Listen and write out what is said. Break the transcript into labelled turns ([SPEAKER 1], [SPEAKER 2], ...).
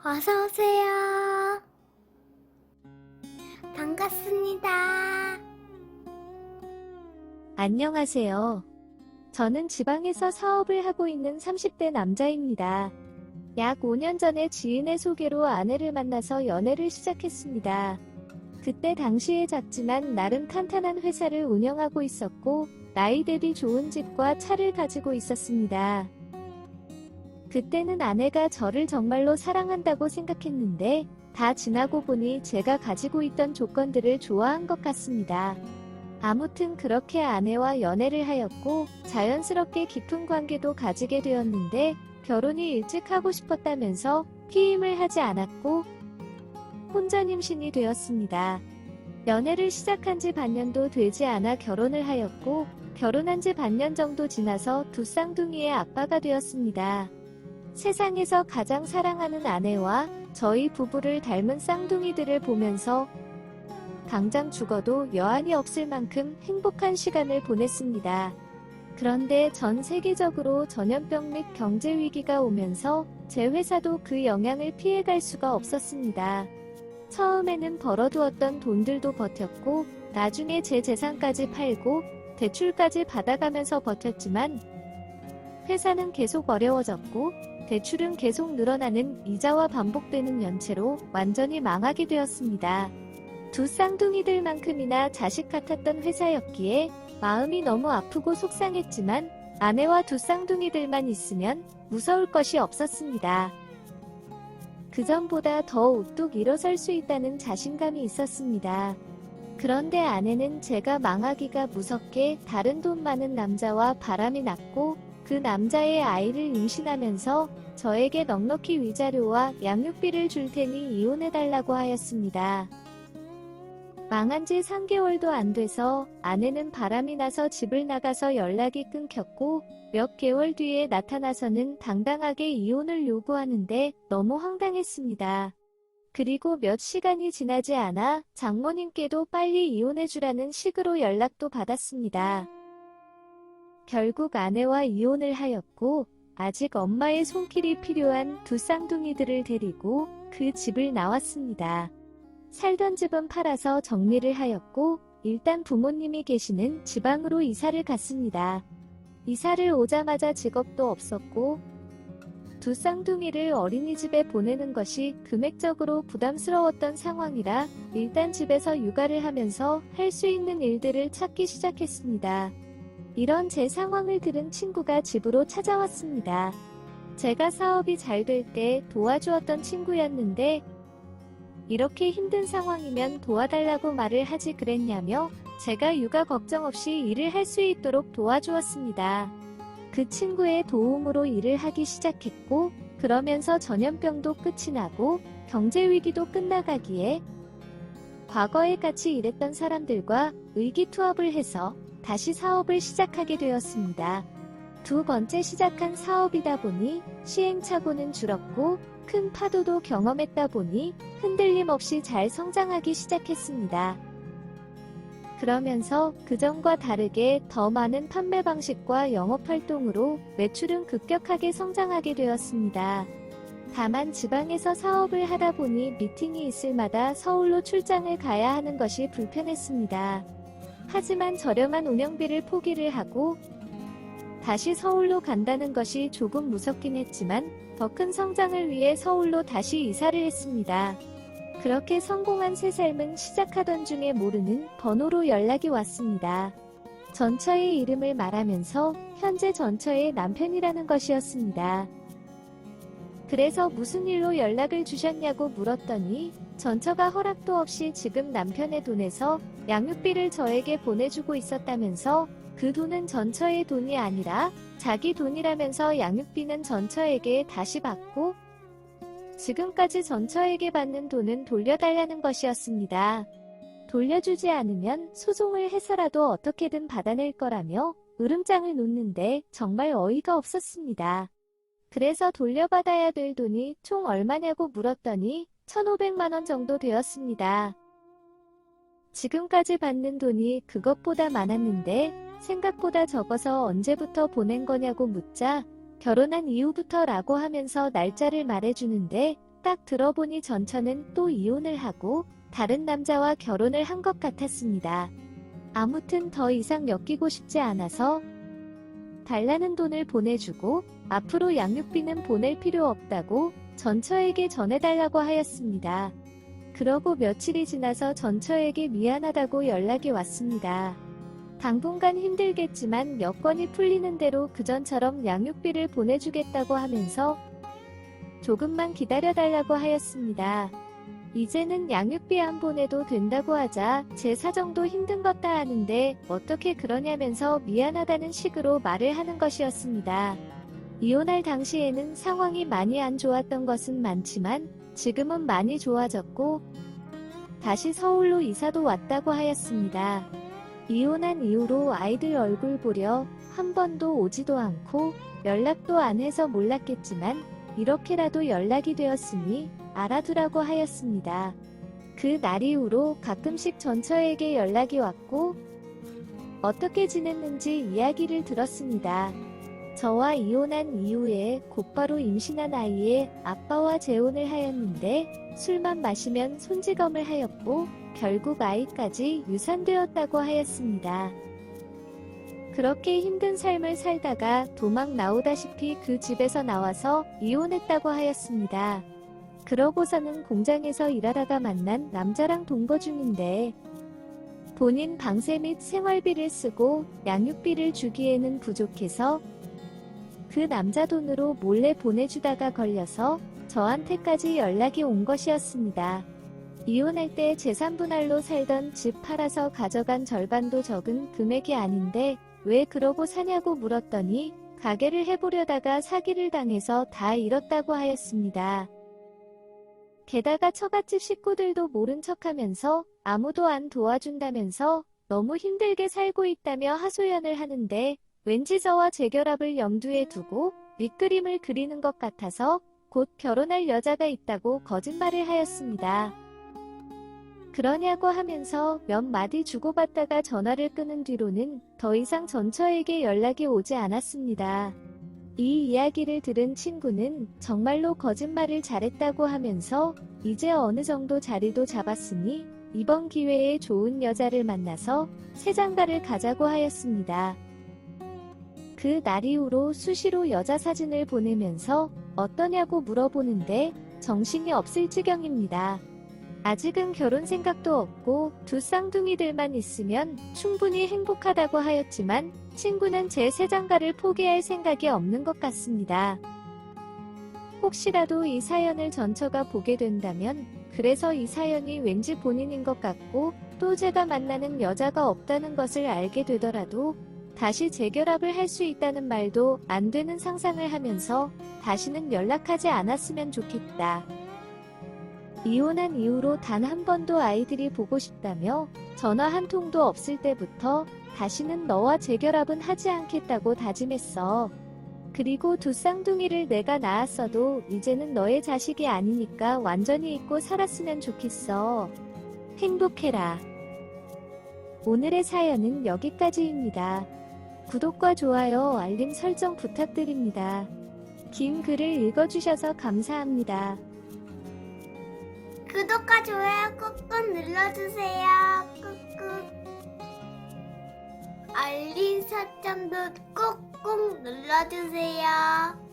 [SPEAKER 1] 어서오세요. 반갑습니다.
[SPEAKER 2] 안녕하세요. 저는 지방에서 사업을 하고 있는 30대 남자입니다. 약 5년 전에 지인의 소개로 아내를 만나서 연애를 시작했습니다. 그때 당시에 작지만 나름 탄탄한 회사를 운영하고 있었고 나이 대비 좋은 집과 차를 가지고 있었습니다. 그때는 아내가 저를 정말로 사랑한다고 생각했는데 다 지나고 보니 제가 가지고 있던 조건들을 좋아한 것 같습니다. 아무튼 그렇게 아내와 연애를 하였고 자연스럽게 깊은 관계도 가지게 되었는데 결혼이 일찍 하고 싶었다면서 피임을 하지 않았고 혼전 임신이 되었습니다. 연애를 시작한 지 반년도 되지 않아 결혼을 하였고 결혼한 지 반년 정도 지나서 두 쌍둥이의 아빠가 되었습니다. 세상에서 가장 사랑하는 아내와 저희 부부를 닮은 쌍둥이들을 보면서 당장 죽어도 여한이 없을 만큼 행복한 시간을 보냈습니다. 그런데 전 세계적으로 전염병 및 경제 위기가 오면서 제 회사도 그 영향을 피해갈 수가 없었습니다. 처음에는 벌어두었던 돈들도 버텼고 나중에 제 재산까지 팔고 대출까지 받아가면서 버텼지만 회사는 계속 어려워졌고 대출은 계속 늘어나는 이자와 반복되는 연체로 완전히 망하게 되었습니다. 두 쌍둥이들만큼이나 자식 같았던 회사였기에 마음이 너무 아프고 속상했지만 아내와 두 쌍둥이들만 있으면 무서울 것이 없었습니다. 그전보다 더 우뚝 일어설 수 있다는 자신감이 있었습니다. 그런데 아내는 제가 망하기가 무섭게 다른 돈 많은 남자와 바람이 났고 그 남자의 아이를 임신하면서 저에게 넉넉히 위자료와 양육비를 줄 테니 이혼해달라고 하였습니다. 망한 지 3개월도 안 돼서 아내는 바람이 나서 집을 나가서 연락이 끊겼고 몇 개월 뒤에 나타나서는 당당하게 이혼을 요구하는데 너무 황당했습니다. 그리고 몇 시간이 지나지 않아 장모님께도 빨리 이혼해주라는 식으로 연락도 받았습니다. 결국 아내와 이혼을 하였고 아직 엄마의 손길이 필요한 두 쌍둥이들을 데리고 그 집을 나왔습니다. 살던 집은 팔아서 정리를 하였고 일단 부모님이 계시는 지방으로 이사를 갔습니다. 이사를 오자마자 직업도 없었고 두 쌍둥이를 어린이집에 보내는 것이 금액적으로 부담스러웠던 상황이라 일단 집에서 육아를 하면서 할 수 있는 일들을 찾기 시작했습니다. 이런 제 상황을 들은 친구가 집으로 찾아왔습니다. 제가 사업이 잘 될 때 도와주었던 친구였는데 이렇게 힘든 상황이면 도와달라고 말을 하지 그랬냐며 제가 육아 걱정 없이 일을 할 수 있도록 도와주었습니다. 그 친구의 도움으로 일을 하기 시작했고 그러면서 전염병도 끝이 나고 경제 위기도 끝나가기에 과거에 같이 일했던 사람들과 의기투합을 해서 다시 사업을 시작하게 되었습니다. 두 번째 시작한 사업이다 보니 시행착오는 줄었고 큰 파도도 경험했다 보니 흔들림 없이 잘 성장하기 시작했습니다. 그러면서 그전과 다르게 더 많은 판매 방식과 영업활동으로 매출은 급격하게 성장하게 되었습니다. 다만 지방에서 사업을 하다 보니 미팅이 있을 마다 서울로 출장을 가야 하는 것이 불편했습니다. 하지만 저렴한 운영비를 포기를 하고 다시 서울로 간다는 것이 조금 무섭긴 했지만 더 큰 성장을 위해 서울로 다시 이사를 했습니다. 그렇게 성공한 새 삶은 시작하던 중에 모르는 번호로 연락이 왔습니다. 전처의 이름을 말하면서 현재 전처의 남편이라는 것이었습니다. 그래서 무슨 일로 연락을 주셨냐고 물었더니 전처가 허락도 없이 지금 남편의 돈에서 양육비를 저에게 보내주고 있었다면서 그 돈은 전처의 돈이 아니라 자기 돈이라면서 양육비는 전처에게 다시 받고 지금까지 전처에게 받는 돈은 돌려달라는 것이었습니다. 돌려주지 않으면 소송을 해서라도 어떻게든 받아낼 거라며 으름장을 놓는데 정말 어이가 없었습니다. 그래서 돌려받아야 될 돈이 총 얼마냐고 물었더니 1,500만 원 정도 되었습니다. 지금까지 받는 돈이 그것보다 많았는데 생각보다 적어서 언제부터 보낸 거냐고 묻자 결혼한 이후부터 라고 하면서 날짜를 말해주는데 딱 들어보니 전처는 또 이혼을 하고 다른 남자와 결혼을 한 것 같았습니다. 아무튼 더 이상 엮이고 싶지 않아서 달라는 돈을 보내주고 앞으로 양육비는 보낼 필요 없다고 전처에게 전해달라고 하였습니다. 그러고 며칠이 지나서 전처에게 미안하다고 연락이 왔습니다. 당분간 힘들겠지만 여건이 풀리는 대로 그전처럼 양육비를 보내주겠다고 하면서 조금만 기다려달라고 하였습니다. 이제는 양육비 안 보내도 된다고 하자 제 사정도 힘든 것다 하는데 어떻게 그러냐면서 미안하다는 식으로 말을 하는 것이었습니다. 이혼할 당시에는 상황이 많이 안 좋았던 것은 많지만 지금은 많이 좋아졌고 다시 서울로 이사도 왔다고 하였습니다. 이혼한 이후로 아이들 얼굴 보려 한 번도 오지도 않고 연락도 안 해서 몰랐겠지만 이렇게라도 연락이 되었으니 알아두라고 하였습니다. 그 날 이후로 가끔씩 전처에게 연락이 왔고 어떻게 지냈는지 이야기를 들었습니다. 저와 이혼한 이후에 곧바로 임신한 아이의 아빠와 재혼을 하였는데 술만 마시면 손찌검을 하였고 결국 아이까지 유산되었다고 하였습니다. 그렇게 힘든 삶을 살다가 도망 나오다시피 그 집에서 나와서 이혼했다고 하였습니다. 그러고서는 공장에서 일하다가 만난 남자랑 동거 중인데 본인 방세 및 생활비를 쓰고 양육비를 주기에는 부족해서 그 남자 돈으로 몰래 보내주다가 걸려서 저한테까지 연락이 온 것이었습니다. 이혼할 때 재산분할로 살던 집 팔아서 가져간 절반도 적은 금액이 아닌데 왜 그러고 사냐고 물었더니 가게를 해보려다가 사기를 당해서 다 잃었다고 하였습니다. 게다가 처갓집 식구들도 모른 척하면서 아무도 안 도와준다면서 너무 힘들게 살고 있다며 하소연을 하는데 왠지 저와 재결합을 염두에 두고 밑그림을 그리는 것 같아서 곧 결혼할 여자가 있다고 거짓말을 하였습니다. 그러냐고 하면서 몇 마디 주고받다가 전화를 끊은 뒤로는 더 이상 전처에게 연락이 오지 않았습니다. 이 이야기를 들은 친구는 정말로 거짓말을 잘했다고 하면서 이제 어느 정도 자리도 잡았으니 이번 기회에 좋은 여자를 만나서 새 장가를 가자고 하였습니다. 그 날 이후로 수시로 여자 사진을 보내면서 어떠냐고 물어보는데 정신이 없을 지경입니다. 아직은 결혼 생각도 없고 두 쌍둥이들만 있으면 충분히 행복하다고 하였지만 친구는 제 새 장가를 포기할 생각이 없는 것 같습니다. 혹시라도 이 사연을 전처가 보게 된다면 그래서 이 사연이 왠지 본인인 것 같고 또 제가 만나는 여자가 없다는 것을 알게 되더라도 다시 재결합을 할 수 있다는 말도 안 되는 상상을 하면서 다시는 연락하지 않았으면 좋겠다. 이혼한 이후로 단 한 번도 아이들이 보고 싶다며 전화 한 통도 없을 때부터 다시는 너와 재결합은 하지 않겠다고 다짐했어. 그리고 두 쌍둥이를 내가 낳았어도 이제는 너의 자식이 아니니까 완전히 잊고 살았으면 좋겠어. 행복해라. 오늘의 사연은 여기까지입니다. 구독과 좋아요, 알림 설정 부탁드립니다. 긴 글을 읽어주셔서 감사합니다.
[SPEAKER 1] 구독과 좋아요 꾹꾹 눌러주세요. 꾹꾹. 알림 설정도 꾹꾹 눌러주세요.